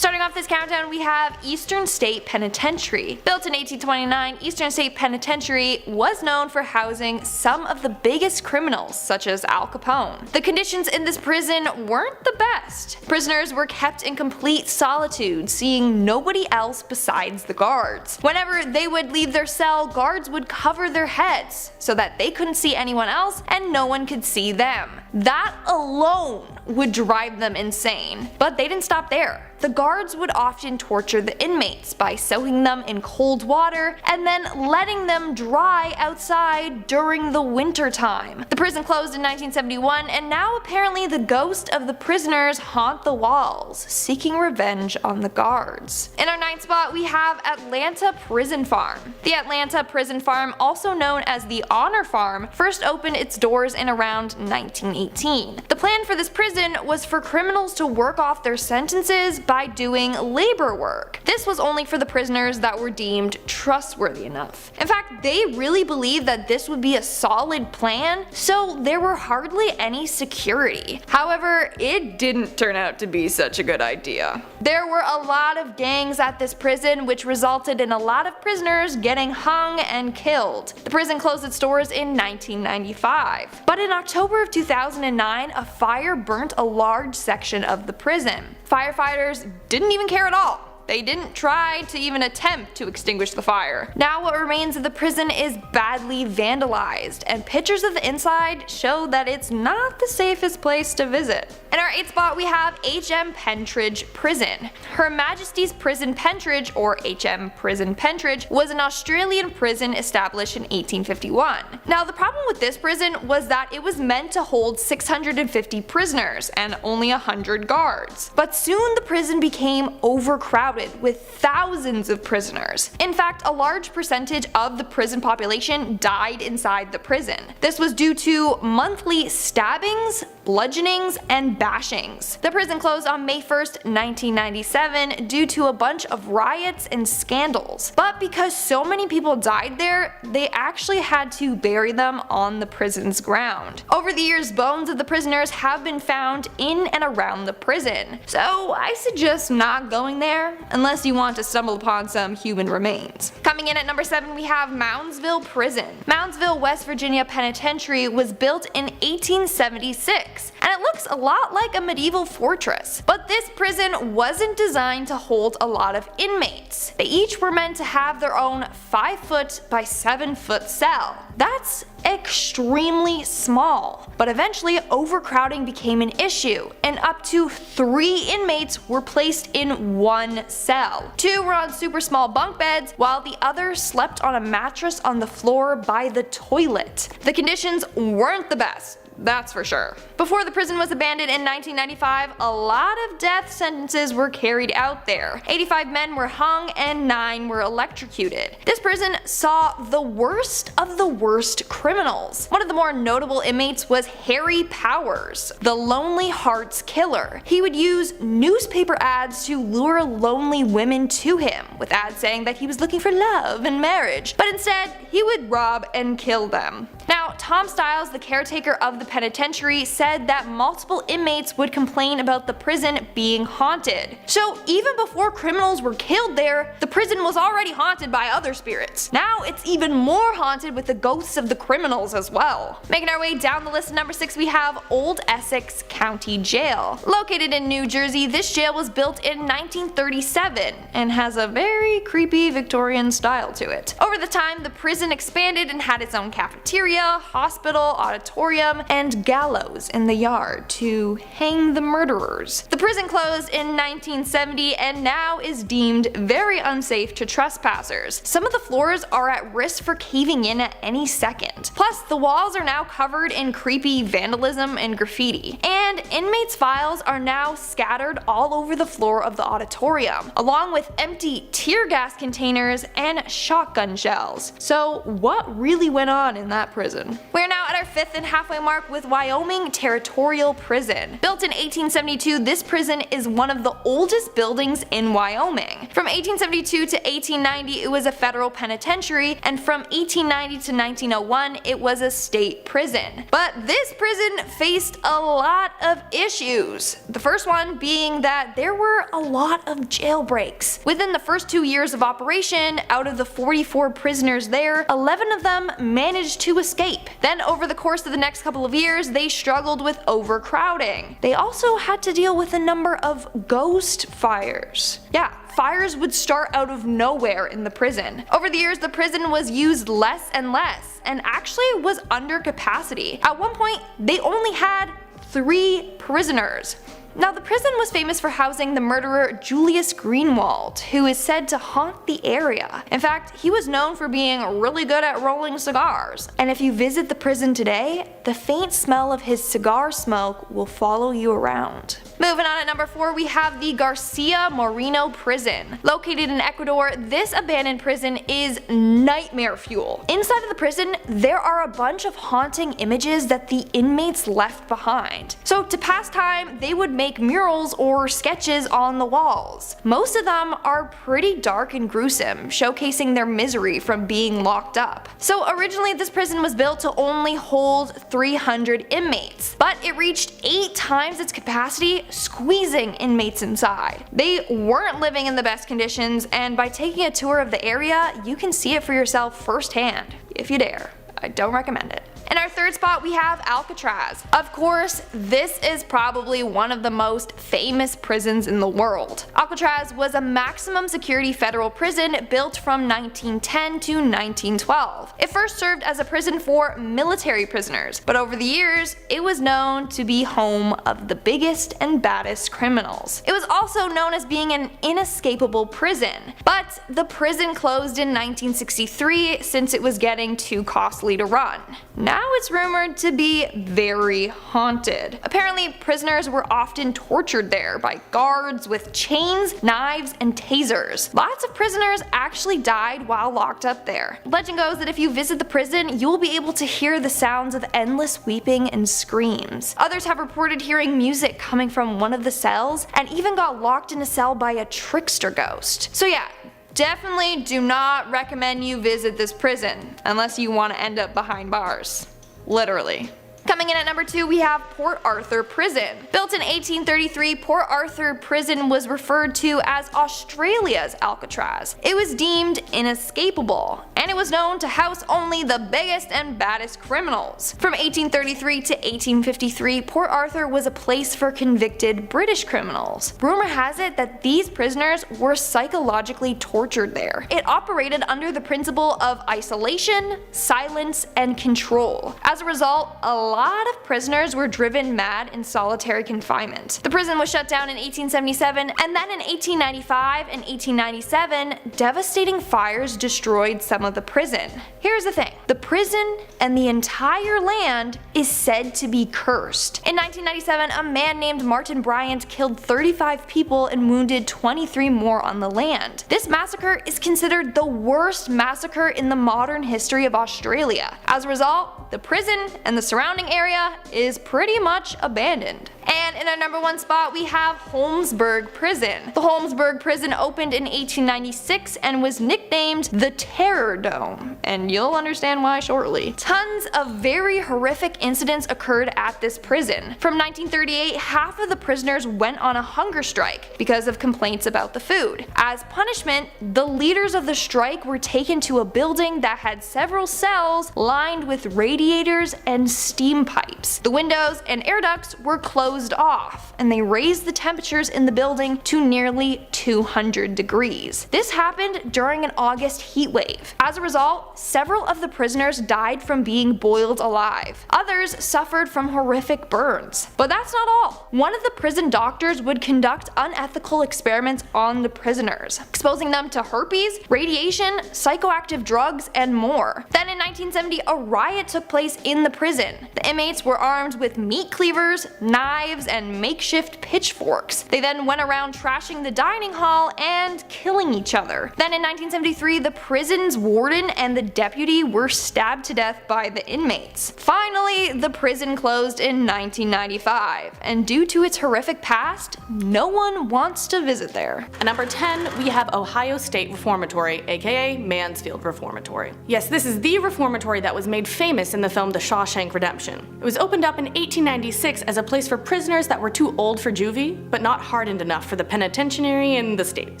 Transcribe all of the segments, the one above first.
Starting off this countdown, we have Eastern State Penitentiary. Built in 1829, Eastern State Penitentiary was known for housing some of the biggest criminals, such as Al Capone. The conditions in this prison weren't the best. Prisoners were kept in complete solitude, seeing nobody else besides the guards. Whenever they would leave their cell, guards would cover their heads so that they couldn't see anyone else and no one could see them. That alone would drive them insane. But they didn't stop there. The guards would often torture the inmates by soaking them in cold water and then letting them dry outside during the winter time. The prison closed in 1971, and now apparently the ghost of the prisoners haunt the walls, seeking revenge on the guards. In our 9th spot, we have Atlanta Prison Farm. The Atlanta Prison Farm, also known as the Honor Farm, first opened its doors in around 1918. The plan for this prison was for criminals to work off their sentences by doing labor work. This was only for the prisoners that were deemed trustworthy enough. In fact, they really believed that this would be a solid plan, so there were hardly any security. However, it didn't turn out to be such a good idea. There were a lot of gangs at this prison, which resulted in a lot of prisoners getting hung and killed. The prison closed its doors in 1995. But in October of 2009, a fire burnt a large section of the prison. Firefighters didn't even care at all. They didn't try to even attempt to extinguish the fire. Now what remains of the prison is badly vandalized, and pictures of the inside show that it's not the safest place to visit. In our 8th spot, we have H.M. Pentridge Prison. Her Majesty's Prison Pentridge, or H.M. Prison Pentridge, was an Australian prison established in 1851. Now the problem with this prison was that it was meant to hold 650 prisoners and only 100 guards. But soon the prison became overcrowded with thousands of prisoners. In fact, a large percentage of the prison population died inside the prison. This was due to monthly stabbings, bludgeonings, and bashings. The prison closed on May 1st, 1997 due to a bunch of riots and scandals. But because so many people died there, they actually had to bury them on the prison's ground. Over the years, bones of the prisoners have been found in and around the prison, so I suggest not going there unless you want to stumble upon some human remains. Coming in at number 7, we have Moundsville Prison. Moundsville, West Virginia Penitentiary was built in 1876, and it looks a lot like a medieval fortress. But this prison wasn't designed to hold a lot of inmates. They each were meant to have their own 5-foot by 7-foot cell. That's extremely small. But eventually overcrowding became an issue, and up to 3 inmates were placed in one cell. 2 were on super small bunk beds, while the other slept on a mattress on the floor by the toilet. The conditions weren't the best, that's for sure. Before the prison was abandoned in 1995, a lot of death sentences were carried out there. 85 men were hung and 9 were electrocuted. This prison saw the worst of the worst criminals. One of the more notable inmates was Harry Powers, the Lonely Hearts Killer. He would use newspaper ads to lure lonely women to him, with ads saying that he was looking for love and marriage, but instead he would rob and kill them. Now, Tom Stiles, the caretaker of the penitentiary, said that multiple inmates would complain about the prison being haunted. So even before criminals were killed there, the prison was already haunted by other spirits. Now it's even more haunted with the ghosts of the criminals as well. Making our way down the list at number 6, we have Old Essex County Jail. Located in New Jersey, this jail was built in 1937 and has a very creepy Victorian style to it. Over the time, the prison expanded and had its own cafeteria, hospital, auditorium, and gallows in the yard to hang the murderers. The prison closed in 1970 and now is deemed very unsafe to trespassers. Some of the floors are at risk for caving in at any second. Plus, the walls are now covered in creepy vandalism and graffiti. And inmates' files are now scattered all over the floor of the auditorium, along with empty tear gas containers and shotgun shells. So what really went on in that prison? We're now at our 5th and halfway mark landmark with Wyoming Territorial Prison. Built in 1872, this prison is one of the oldest buildings in Wyoming. From 1872 to 1890, it was a federal penitentiary, and from 1890 to 1901, it was a state prison. But this prison faced a lot of issues. The first one being that there were a lot of jailbreaks. Within the first 2 years of operation, out of the 44 prisoners there, 11 of them managed to escape. Then over the course of the next couple of years, they struggled with overcrowding. They also had to deal with a number of ghost fires. Yeah, fires would start out of nowhere in the prison. Over the years, the prison was used less and less, and actually was under capacity. At one point, they only had 3 prisoners. Now, the prison was famous for housing the murderer Julius Greenwald, who is said to haunt the area. In fact, he was known for being really good at rolling cigars. And if you visit the prison today, the faint smell of his cigar smoke will follow you around. Moving on at number 4, we have the Garcia Moreno Prison. Located in Ecuador, this abandoned prison is nightmare fuel. Inside of the prison, there are a bunch of haunting images that the inmates left behind. So to pass time, they would make murals or sketches on the walls. Most of them are pretty dark and gruesome, showcasing their misery from being locked up. So originally this prison was built to only hold 300 inmates, but it reached 8 times its capacity, squeezing inmates inside. They weren't living in the best conditions, and by taking a tour of the area, you can see it for yourself firsthand, if you dare. I don't recommend it. In our third spot, we have Alcatraz. Of course, this is probably one of the most famous prisons in the world. Alcatraz was a maximum security federal prison built from 1910 to 1912. It first served as a prison for military prisoners, but over the years, it was known to be home of the biggest and baddest criminals. It was also known as being an inescapable prison, but the prison closed in 1963 since it was getting too costly to run. Now it's rumored to be very haunted. Apparently, prisoners were often tortured there by guards with chains, knives, and tasers. Lots of prisoners actually died while locked up there. Legend goes that if you visit the prison, you will be able to hear the sounds of endless weeping and screams. Others have reported hearing music coming from one of the cells, and even got locked in a cell by a trickster ghost. So yeah, definitely do not recommend you visit this prison unless you want to end up behind bars. Literally. Coming in at number 2, we have Port Arthur Prison. Built in 1833, Port Arthur Prison was referred to as Australia's Alcatraz. It was deemed inescapable, and it was known to house only the biggest and baddest criminals. From 1833 to 1853, Port Arthur was a place for convicted British criminals. Rumor has it that these prisoners were psychologically tortured there. It operated under the principle of isolation, silence, and control. As a result, a lot of prisoners were driven mad in solitary confinement. The prison was shut down in 1877, and then in 1895 and 1897, devastating fires destroyed some of the prison. Here's the thing, the prison and the entire land is said to be cursed. In 1997, a man named Martin Bryant killed 35 people and wounded 23 more on the land. This massacre is considered the worst massacre in the modern history of Australia. As a result, the prison and the surrounding area is pretty much abandoned. And in our number 1 spot, we have Holmesburg Prison. The Holmesburg Prison opened in 1896 and was nicknamed the Terror Dome, and you'll understand why shortly. Tons of very horrific incidents occurred at this prison. From 1938, half of the prisoners went on a hunger strike because of complaints about the food. As punishment, the leaders of the strike were taken to a building that had several cells lined with radiators and steam pipes. The windows and air ducts were closed off, and they raised the temperatures in the building to nearly 200 degrees. This happened during an August heat wave. As a result, several of the prisoners died from being boiled alive. Others suffered from horrific burns. But that's not all. One of the prison doctors would conduct unethical experiments on the prisoners, exposing them to herpes, radiation, psychoactive drugs, and more. Then in 1970, a riot took place in the prison. The inmates were armed with meat cleavers, knives, knives and makeshift pitchforks. They then went around trashing the dining hall and killing each other. Then in 1973, the prison's warden and the deputy were stabbed to death by the inmates. Finally, the prison closed in 1995, and due to its horrific past, no one wants to visit there. At number 10, we have Ohio State Reformatory, aka Mansfield Reformatory. Yes, this is the reformatory that was made famous in the film The Shawshank Redemption. It was opened up in 1896 as a place for prisoners that were too old for juvie, but not hardened enough for the penitentiary in the state.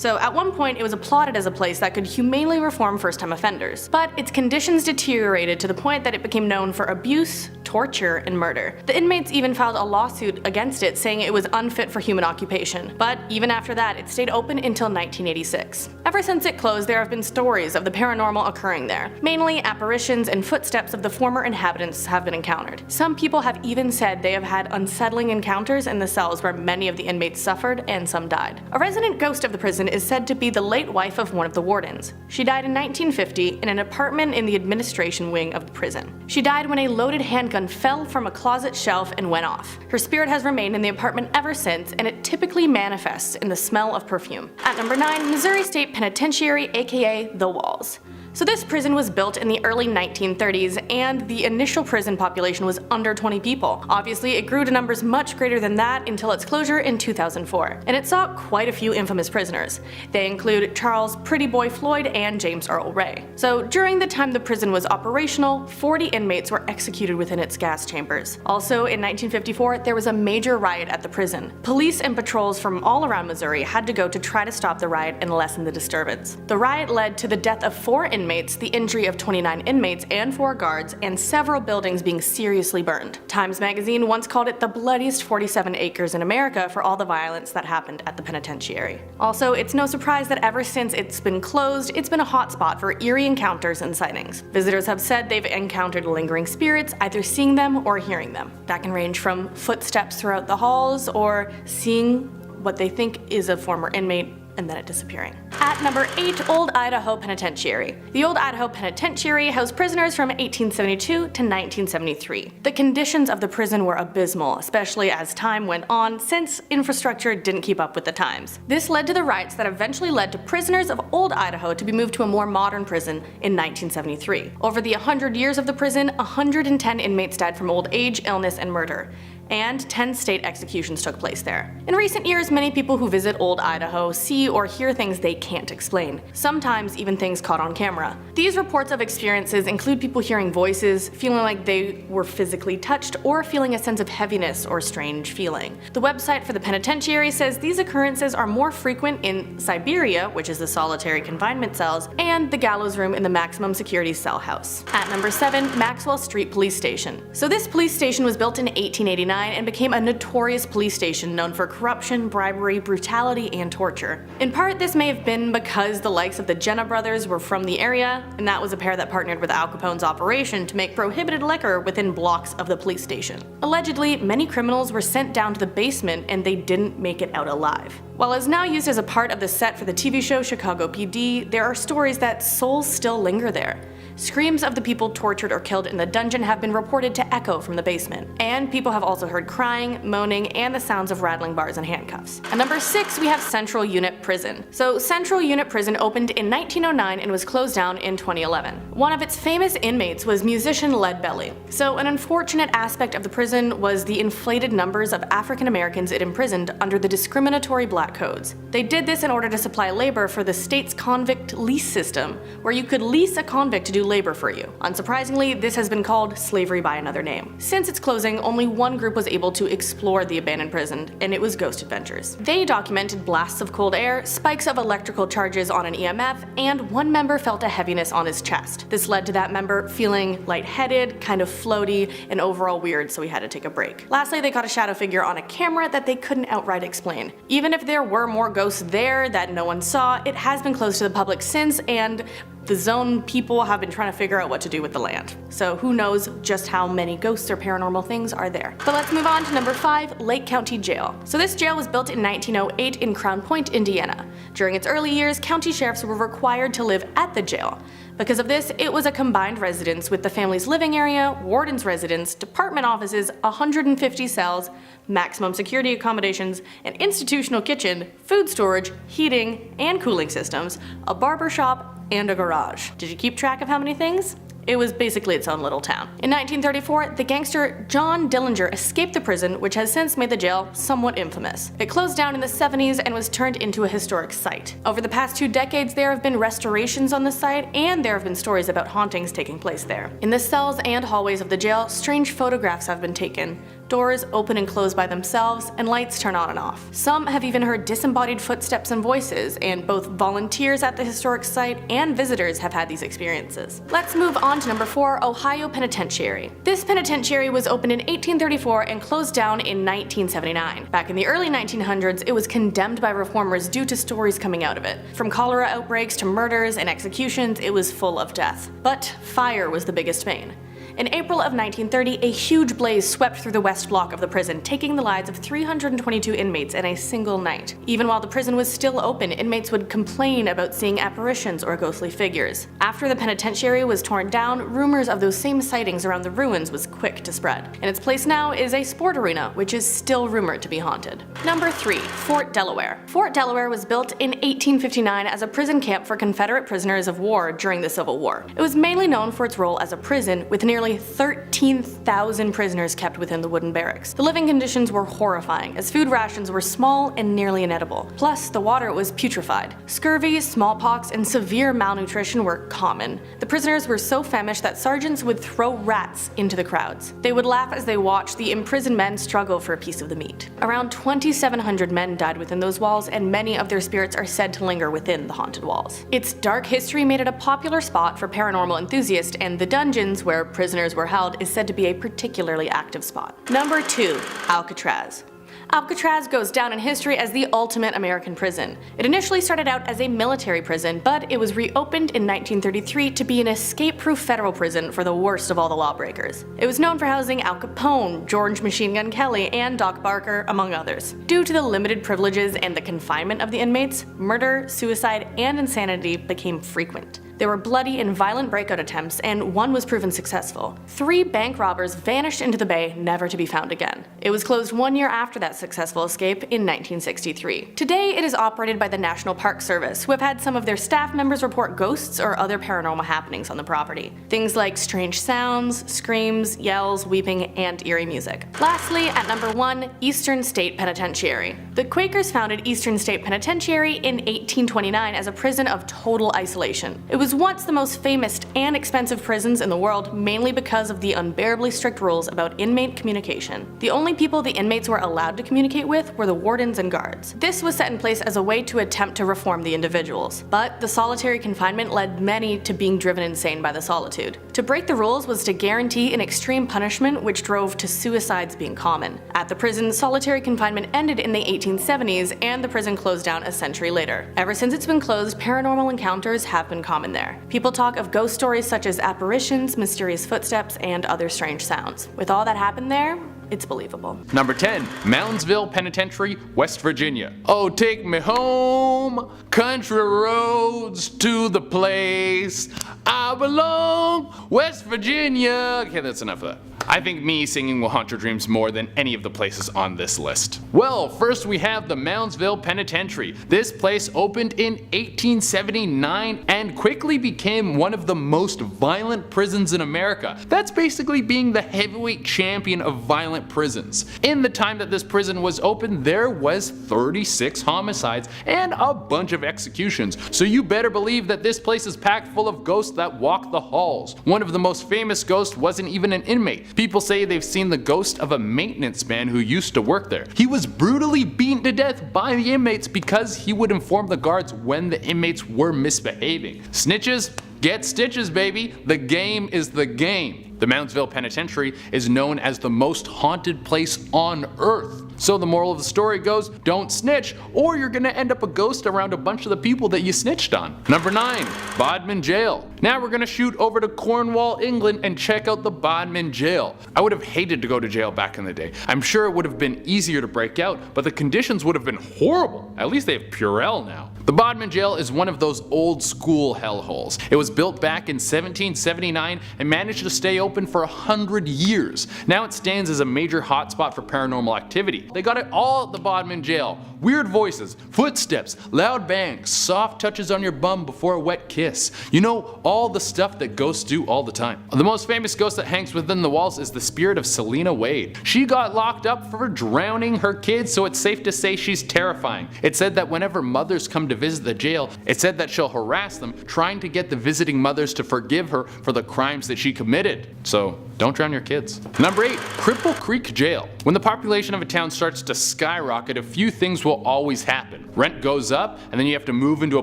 So at one point, it was applauded as a place that could humanely reform first-time offenders. But its conditions deteriorated to the point that it became known for abuse, torture, and murder. The inmates even filed a lawsuit against it, saying it was unfit for human occupation. But even after that, it stayed open until 1986. Ever since it closed, there have been stories of the paranormal occurring there. Mainly, apparitions and footsteps of the former inhabitants have been encountered. Some people have even said they have had unsettling encounters in the cells where many of the inmates suffered and some died. A resident ghost of the prison is said to be the late wife of one of the wardens. She died in 1950 in an apartment in the administration wing of the prison. She died when a loaded handgun fell from a closet shelf and went off. Her spirit has remained in the apartment ever since, and it typically manifests in the smell of perfume. At number 9, Missouri State Penitentiary, aka The Walls. So this prison was built in the early 1930s, and the initial prison population was under 20 people. Obviously, it grew to numbers much greater than that until its closure in 2004. And it saw quite a few infamous prisoners. They include Charles Pretty Boy Floyd and James Earl Ray. So during the time the prison was operational, 40 inmates were executed within its gas chambers. Also, in 1954, there was a major riot at the prison. Police and patrols from all around Missouri had to go to try to stop the riot and lessen the disturbance. The riot led to the death of 4 inmates, the injury of 29 inmates and 4 guards, and several buildings being seriously burned. Times magazine once called it the bloodiest 47 acres in America for all the violence that happened at the penitentiary. Also, it's no surprise that ever since it's been closed, it's been a hotspot for eerie encounters and sightings. Visitors have said they've encountered lingering spirits, either seeing them or hearing them. That can range from footsteps throughout the halls or seeing what they think is a former inmate and then it disappearing. At number 8, Old Idaho Penitentiary. The Old Idaho Penitentiary housed prisoners from 1872 to 1973. The conditions of the prison were abysmal, especially as time went on, since infrastructure didn't keep up with the times. This led to the riots that eventually led to prisoners of Old Idaho to be moved to a more modern prison in 1973. Over the 100 years of the prison, 110 inmates died from old age, illness, and murder, and 10 state executions took place there. In recent years, many people who visit Old Idaho see or hear things they can't explain, sometimes even things caught on camera. These reports of experiences include people hearing voices, feeling like they were physically touched, or feeling a sense of heaviness or strange feeling. The website for the penitentiary says these occurrences are more frequent in Siberia, which is the solitary confinement cells, and the gallows room in the maximum security cell house. At number 7, Maxwell Street Police Station. So this police station was built in 1889 and became a notorious police station known for corruption, bribery, brutality, and torture. In part, this may have been because the likes of the Jenna brothers were from the area, and that was a pair that partnered with Al Capone's operation to make prohibited liquor within blocks of the police station. Allegedly, many criminals were sent down to the basement and they didn't make it out alive. While it's now used as a part of the set for the TV show Chicago PD, there are stories that souls still linger there. Screams of the people tortured or killed in the dungeon have been reported to echo from the basement, and people have also heard crying, moaning, and the sounds of rattling bars and handcuffs. At number 6, we have Central Unit Prison. So Central Unit Prison opened in 1909 and was closed down in 2011. One of its famous inmates was musician Leadbelly. So an unfortunate aspect of the prison was the inflated numbers of African Americans it imprisoned under the discriminatory black codes. They did this in order to supply labor for the state's convict lease system, where you could lease a convict to do labor for you. Unsurprisingly, this has been called slavery by another name. Since its closing, only one group was able to explore the abandoned prison, and it was Ghost Adventures. They documented blasts of cold air, spikes of electrical charges on an EMF, and one member felt a heaviness on his chest. This led to that member feeling lightheaded, kind of floaty, and overall weird, so he had to take a break. Lastly, they caught a shadow figure on a camera that they couldn't outright explain. Even if there were more ghosts there that no one saw, it has been closed to the public since, and the zone people have been trying to figure out what to do with the land. So who knows just how many ghosts or paranormal things are there. But let's move on to number 5, Lake County Jail. So this jail was built in 1908 in Crown Point, Indiana. During its early years, county sheriffs were required to live at the jail. Because of this, it was a combined residence with the family's living area, warden's residence, department offices, 150 cells, maximum security accommodations, an institutional kitchen, food storage, heating and cooling systems, a barber shop, and a garage. Did you keep track of how many things? It was basically its own little town. In 1934, the gangster John Dillinger escaped the prison, which has since made the jail somewhat infamous. It closed down in the 70s and was turned into a historic site. Over the past 2 decades, there have been restorations on the site, and there have been stories about hauntings taking place there. In the cells and hallways of the jail, strange photographs have been taken. Doors open and close by themselves, and lights turn on and off. Some have even heard disembodied footsteps and voices, and both volunteers at the historic site and visitors have had these experiences. Let's move on to number 4, Ohio Penitentiary. This penitentiary was opened in 1834 and closed down in 1979. Back in the early 1900s, it was condemned by reformers due to stories coming out of it. From cholera outbreaks to murders and executions, it was full of death. But fire was the biggest bane. In April of 1930, a huge blaze swept through the west block of the prison, taking the lives of 322 inmates in a single night. Even while the prison was still open, inmates would complain about seeing apparitions or ghostly figures. After the penitentiary was torn down, rumors of those same sightings around the ruins was quick to spread. In its place now is a sport arena, which is still rumored to be haunted. Number 3, Fort Delaware. Fort Delaware was built in 1859 as a prison camp for Confederate prisoners of war during the Civil War. It was mainly known for its role as a prison, with nearly 13,000 prisoners kept within the wooden barracks. The living conditions were horrifying, as food rations were small and nearly inedible. Plus, the water was putrefied. Scurvy, smallpox, and severe malnutrition were common. The prisoners were so famished that sergeants would throw rats into the crowds. They would laugh as they watched the imprisoned men struggle for a piece of the meat. Around 2,700 men died within those walls, and many of their spirits are said to linger within the haunted walls. Its dark history made it a popular spot for paranormal enthusiasts, and the dungeons where prisoners were held is said to be a particularly active spot. Number 2, Alcatraz. Alcatraz goes down in history as the ultimate American prison. It initially started out as a military prison, but it was reopened in 1933 to be an escape-proof federal prison for the worst of all the lawbreakers. It was known for housing Al Capone, George Machine Gun Kelly, and Doc Barker, among others. Due to the limited privileges and the confinement of the inmates, murder, suicide, and insanity became frequent. There were bloody and violent breakout attempts, and one was proven successful. 3 bank robbers vanished into the bay, never to be found again. It was closed 1 year after that successful escape in 1963. Today, it is operated by the National Park Service, who have had some of their staff members report ghosts or other paranormal happenings on the property. Things like strange sounds, screams, yells, weeping, and eerie music. Lastly, at number 1, Eastern State Penitentiary. The Quakers founded Eastern State Penitentiary in 1829 as a prison of total isolation. It was once the most famous and expensive prisons in the world, mainly because of the unbearably strict rules about inmate communication. The only people the inmates were allowed to communicate with were the wardens and guards. This was set in place as a way to attempt to reform the individuals. But the solitary confinement led many to being driven insane by the solitude. To break the rules was to guarantee an extreme punishment, which drove to suicides being common. At the prison, solitary confinement ended in the 1870s, and the prison closed down a century later. Ever since it's been closed, paranormal encounters have been common there. People talk of ghost stories such as apparitions, mysterious footsteps, and other strange sounds. With all that happened there, it's believable. Number 10, Moundsville Penitentiary, West Virginia. Oh, take me home, country roads to the place I belong, West Virginia. Okay, that's enough of that. I think me singing will haunt your dreams more than any of the places on this list. Well, first we have the Moundsville Penitentiary. This place opened in 1879 and quickly became one of the most violent prisons in America. That's basically being the heavyweight champion of violent prisons. In the time that this prison was open, there was 36 homicides and a bunch of executions, so you better believe that this place is packed full of ghosts that walk the halls. One of the most famous ghosts wasn't even an inmate. People say they've seen the ghost of a maintenance man who used to work there. He was brutally beaten to death by the inmates because he would inform the guards when the inmates were misbehaving. Snitches? Get stitches, baby. The game is the game. The Moundsville Penitentiary is known as the most haunted place on Earth. So the moral of the story goes, don't snitch or you're gonna end up a ghost around a bunch of the people that you snitched on. Number 9. Bodmin Jail. Now we're gonna shoot over to Cornwall, England and check out the Bodmin Jail. I would have hated to go to jail back in the day. I'm sure it would have been easier to break out, but the conditions would have been horrible. At least they have Purell now. The Bodmin Jail is one of those old school hellholes. It was built back in 1779 and managed to stay open for 100 years. Now it stands as a major hotspot for paranormal activity. They got it all at the Bodmin Jail. Weird voices, footsteps, loud bangs, soft touches on your bum before a wet kiss. You know, all the stuff that ghosts do all the time. The most famous ghost that hangs within the walls is the spirit of Selena Wade. She got locked up for drowning her kids, so it's safe to say she's terrifying. It's said that whenever mothers come to visit the jail, it's said that she'll harass them, trying to get the visiting mothers to forgive her for the crimes that she committed. So don't drown your kids. Number 8. Cripple Creek Jail. When the population of a town starts to skyrocket, a few things will always happen. Rent goes up, and then you have to move into a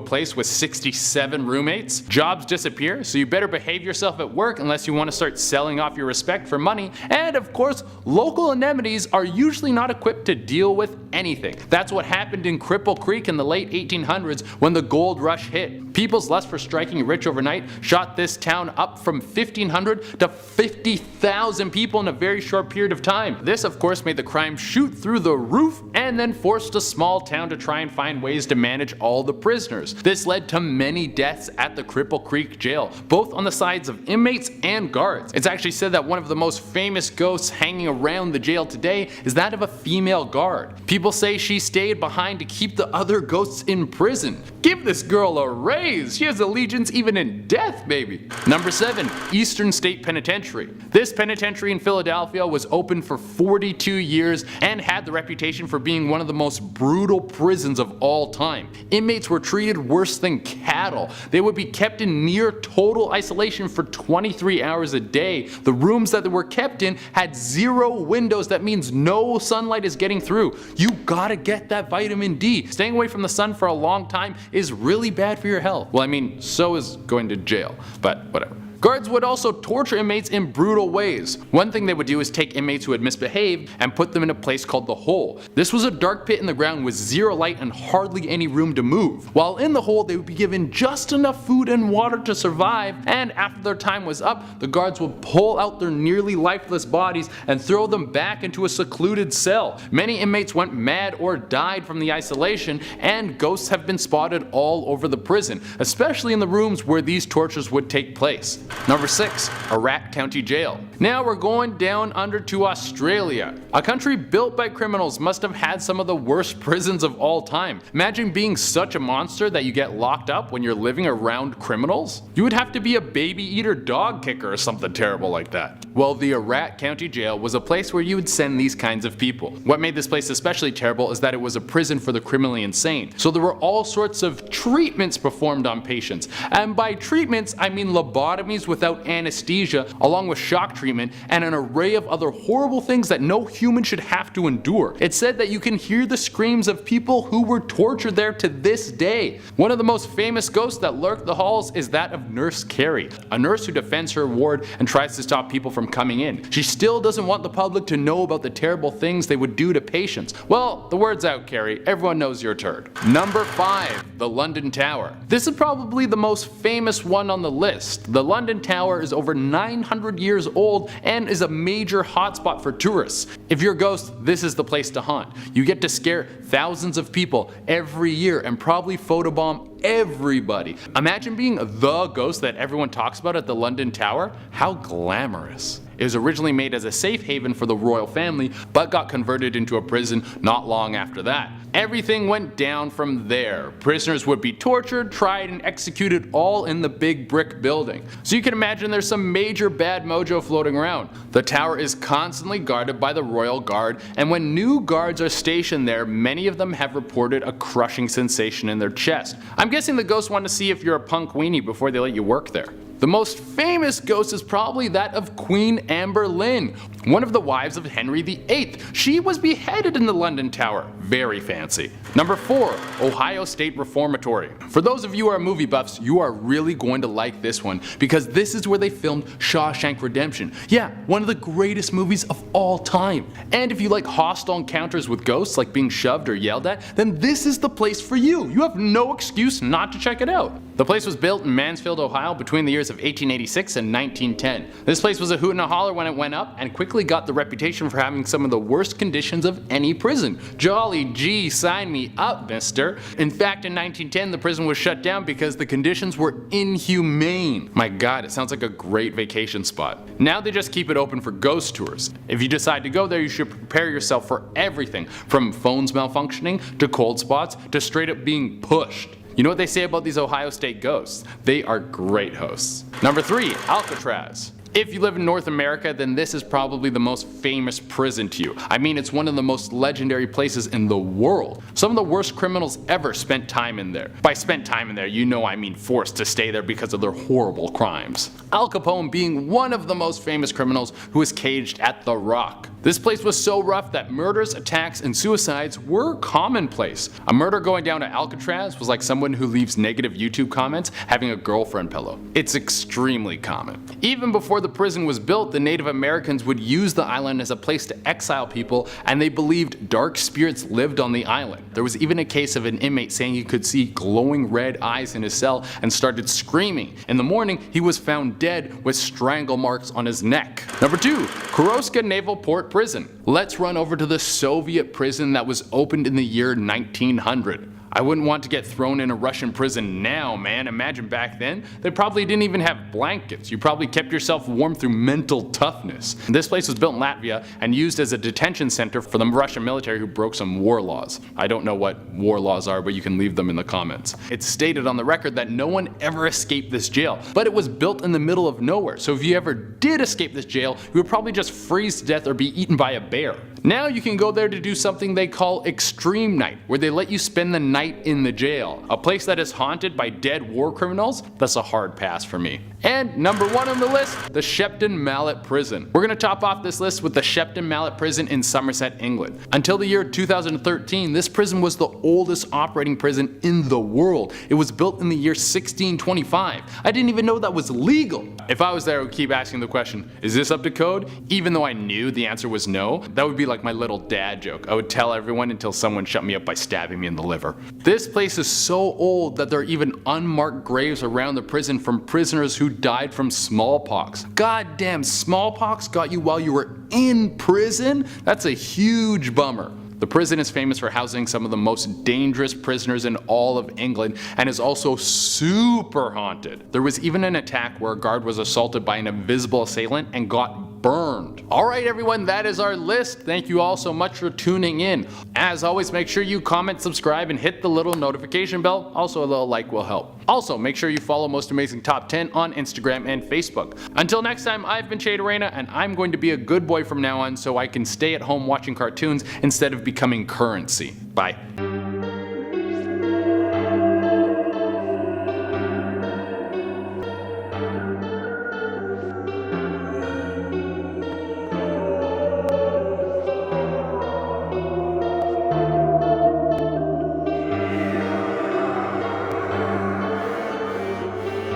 place with 67 roommates. Jobs disappear, so you better behave yourself at work unless you want to start selling off your respect for money. And of course, local anemones are usually not equipped to deal with anything. That's what happened in Cripple Creek in the late 1800s when the gold rush hit. People's lust for striking rich overnight shot this town up from 1,500 to 50,000 people in a very short period of time. This of course made the crime shoot through the roof and then forced a small town to try and find ways to manage all the prisoners. This led to many deaths at the Cripple Creek Jail, both on the sides of inmates and guards. It's actually said that one of the most famous ghosts hanging around the jail today is that of a female guard. People say she stayed behind to keep the other ghosts in prison. Give this girl a raise, she has allegiance even in death, baby. Number 7. Eastern State Penitentiary. This penitentiary in Philadelphia was open for 42 years and had the reputation for being one of the most brutal prisons of all time. Inmates were treated worse than cattle. They would be kept in near total isolation for 23 hours a day. The rooms that they were kept in had 0 windows. That means no sunlight is getting through. You gotta get that vitamin D. Staying away from the sun for a long time is really bad for your health. Well, I mean, so is going to jail, but whatever. Guards would also torture inmates in brutal ways. One thing they would do is take inmates who had misbehaved and put them in a place called the Hole. This was a dark pit in the ground with 0 light and hardly any room to move. While in the hole, they would be given just enough food and water to survive, and after their time was up, the guards would pull out their nearly lifeless bodies and throw them back into a secluded cell. Many inmates went mad or died from the isolation, and ghosts have been spotted all over the prison, especially in the rooms where these tortures would take place. Number 6. Ararat County Jail. Now we're going down under to Australia. A country built by criminals must have had some of the worst prisons of all time. Imagine being such a monster that you get locked up when you're living around criminals. You would have to be a baby eater dog kicker or something terrible like that. Well, the Ararat County Jail was a place where you would send these kinds of people. What made this place especially terrible is that it was a prison for the criminally insane. So there were all sorts of treatments performed on patients. And by treatments, I mean lobotomies without anesthesia, along with shock treatment, and an array of other horrible things that no human should have to endure. It's said that you can hear the screams of people who were tortured there to this day. One of the most famous ghosts that lurk the halls is that of Nurse Carrie, a nurse who defends her ward and tries to stop people from coming in. She still doesn't want the public to know about the terrible things they would do to patients. Well, the word's out, Carrie. Everyone knows you're a turd. Number 5. The London Tower. This is probably the most famous one on the list. The London Tower is over 900 years old and is a major hotspot for tourists. If you're a ghost, this is the place to haunt. You get to scare thousands of people every year and probably photobomb everybody. Imagine being the ghost that everyone talks about at the London Tower. How glamorous. It was originally made as a safe haven for the royal family, but got converted into a prison not long after that. Everything went down from there. Prisoners would be tortured, tried, and executed all in the big brick building. So you can imagine there's some major bad mojo floating around. The tower is constantly guarded by the royal guard, and when new guards are stationed there, many of them have reported a crushing sensation in their chest. I'm guessing the ghosts want to see if you're a punk weenie before they let you work there. The most famous ghost is probably that of Queen Amber Lynn. one of the wives of Henry VIII. She was beheaded in the London Tower. Very fancy. Number 4. Ohio State Reformatory. For those of you who are movie buffs, you are really going to like this one because this is where they filmed Shawshank Redemption. Yeah, one of the greatest movies of all time. And if you like hostile encounters with ghosts, like being shoved or yelled at, then this is the place for you. You have no excuse not to check it out. The place was built in Mansfield, Ohio between the years of 1886 and 1910. This place was a hoot and a holler when it went up and quickly got the reputation for having some of the worst conditions of any prison. Jolly gee, sign me up, mister. In fact, in 1910 the prison was shut down because the conditions were inhumane. My god, it sounds like a great vacation spot. Now they just keep it open for ghost tours. If you decide to go there, you should prepare yourself for everything from phones malfunctioning to cold spots to straight up being pushed. You know what they say about these Ohio State ghosts? They are great hosts. Number 3. Alcatraz. If you live in North America, then this is probably the most famous prison to you. I mean, it's one of the most legendary places in the world. Some of the worst criminals ever spent time in there. By spent time in there, you know I mean forced to stay there because of their horrible crimes. Al Capone being one of the most famous criminals who was caged at the Rock. This place was so rough that murders, attacks, and suicides were commonplace. A murder going down to Alcatraz was like someone who leaves negative YouTube comments having a girlfriend pillow. It's extremely common. Even before the prison was built, the Native Americans would use the island as a place to exile people, and they believed dark spirits lived on the island. There was even a case of an inmate saying he could see glowing red eyes in his cell and started screaming. In the morning, he was found dead with strangle marks on his neck. Number 2. Kuroska Naval Port Prison. Let's run over to the Soviet prison that was opened in the year 1900. I wouldn't want to get thrown in a Russian prison now, man. Imagine back then, they probably didn't even have blankets. You probably kept yourself warm through mental toughness. This place was built in Latvia and used as a detention center for the Russian military who broke some war laws. I don't know what war laws are, but you can leave them in the comments. It's stated on the record that no one ever escaped this jail, but it was built in the middle of nowhere, so if you ever did escape this jail, you would probably just freeze to death or be eaten by a bear. Now you can go there to do something they call Extreme Night, where they let you spend the night in the jail. A place that is haunted by dead war criminals? That's a hard pass for me. And number 1 on the list, the Shepton Mallet Prison. We're gonna top off this list with the Shepton Mallet Prison in Somerset, England. Until the year 2013, this prison was the oldest operating prison in the world. It was built in the year 1625. I didn't even know that was legal. If I was there, I would keep asking the question, is this up to code? Even though I knew the answer was no, that would be like my little dad joke. I would tell everyone until someone shut me up by stabbing me in the liver. This place is so old that there are even unmarked graves around the prison from prisoners who died from smallpox. Goddamn, smallpox got you while you were in prison? That's a huge bummer. The prison is famous for housing some of the most dangerous prisoners in all of England and is also super haunted. There was even an attack where a guard was assaulted by an invisible assailant and got burned. Alright everyone, that is our list. Thank you all so much for tuning in. As always, make sure you comment, subscribe, and hit the little notification bell. Also, a little like will help. Also, make sure you follow Most Amazing Top 10 on Instagram and Facebook. Until next time, I've been Shade Arena, and I'm going to be a good boy from now on so I can stay at home watching cartoons instead of becoming currency. Bye.